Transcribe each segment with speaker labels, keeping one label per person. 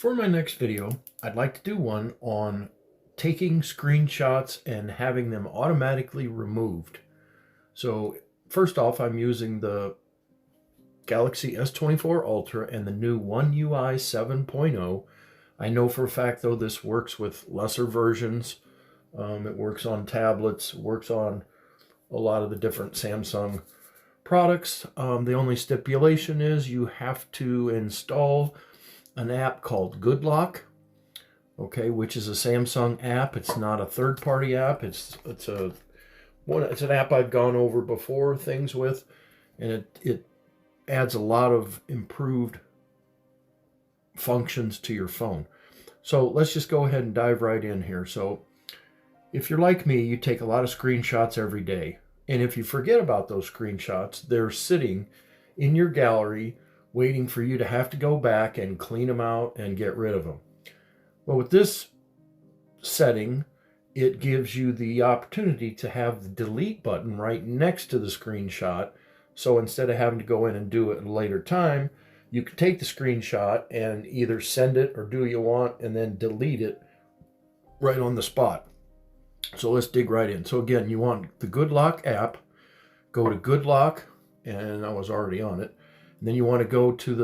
Speaker 1: For my next video, I'd like to do one on taking screenshots and having them automatically removed. So first off, I'm using the Galaxy S24 Ultra and the new One UI 7.0. I know for a fact, though, this works with lesser versions. It works on tablets, works on a lot of the different Samsung products. The only stipulation is you have to install an app called Goodlock, okay, which is a Samsung app. It's not a third-party app. It's an app I've gone over before things with, and it adds a lot of improved functions to your phone. So let's just go ahead and dive right in here. So if you're like me, you take a lot of screenshots every day. And if you forget about those screenshots, they're sitting in your gallery waiting for you to have to go back and clean them out and get rid of them. Well, with this setting, it gives you the opportunity to have the delete button right next to the screenshot. So instead of having to go in and do it at a later time, you can take the screenshot and either send it or do what you want and then delete it right on the spot. So let's dig right in. So again, you want the Goodlock app, go to Goodlock, and I was already on it. And then you want to go to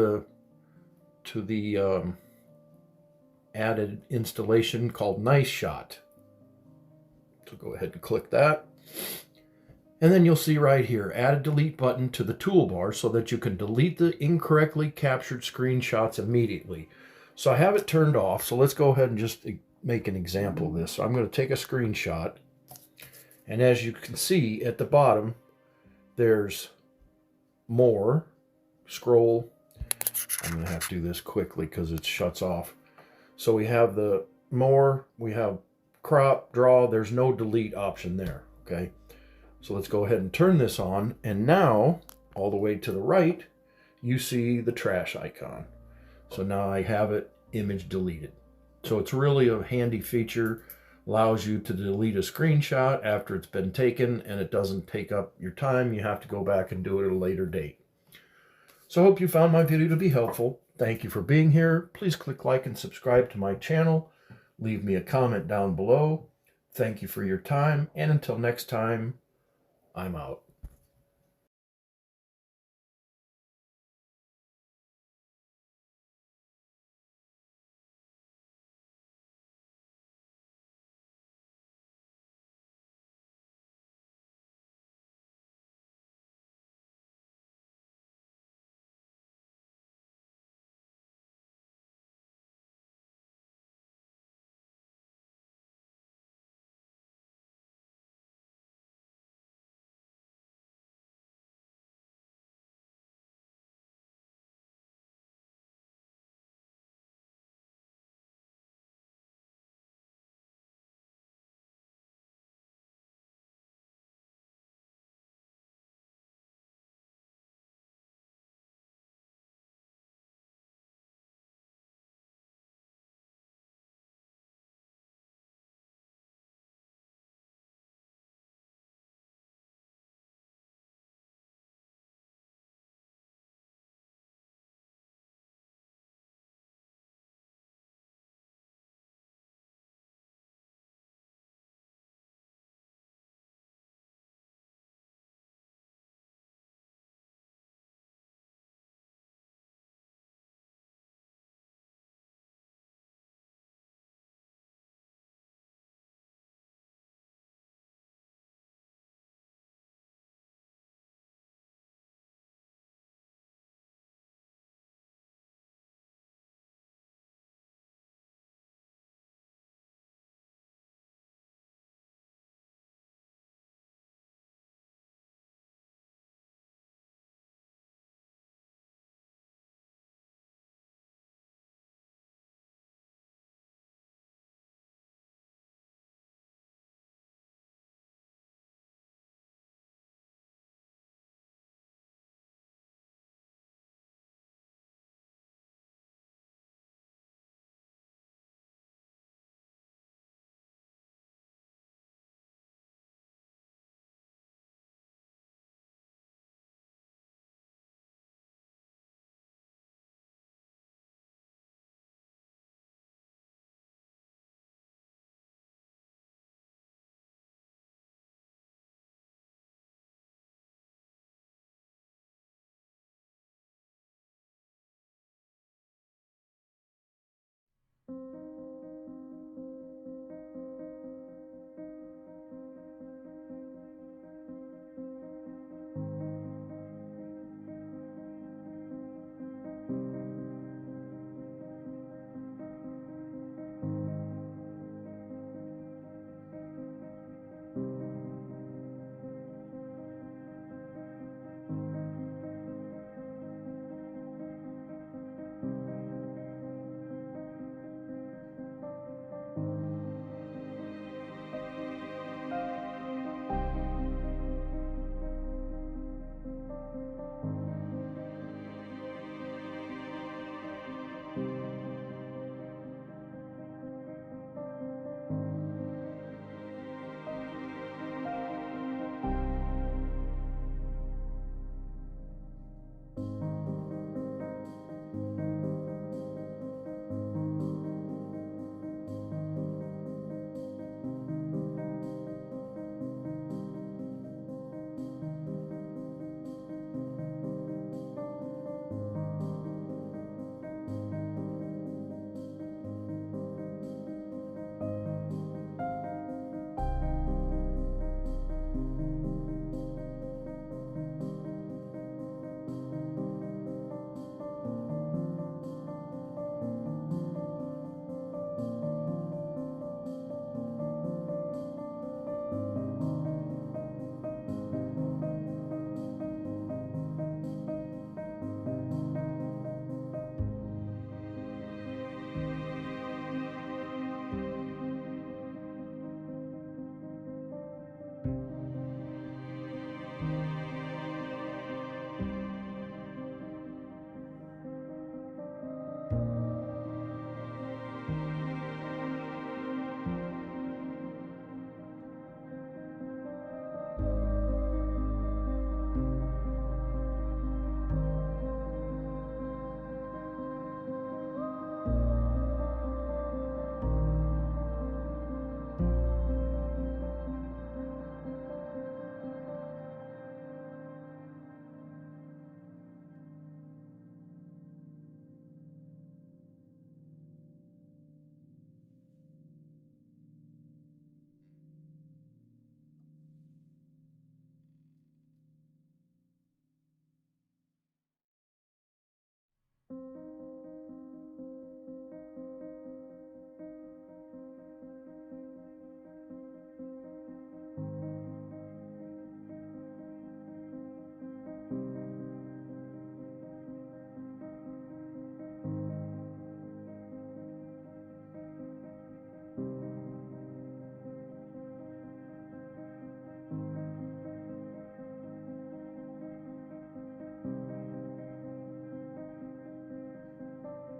Speaker 1: the added installation called Nice Shot. So go ahead and click that. And then you'll see right here, add a delete button to the toolbar so that you can delete the incorrectly captured screenshots immediately. So I have it turned off. So let's go ahead and just make an example of this. So I'm going to take a screenshot. And as you can see at the bottom, there's more. Scroll. I'm going to have to do this quickly because it shuts off. So we have the more, we have crop, draw. There's no delete option there. Okay. So let's go ahead and turn this on. And now, all the way to the right, you see the trash icon. So now I have it image deleted. So it's really a handy feature. Allows you to delete a screenshot after it's been taken, and it doesn't take up your time. You have to go back and do it at a later date. So I hope you found my video to be helpful. Thank you for being here. Please click like and subscribe to my channel. Leave me a comment down below. Thank you for your time, and until next time, I'm out.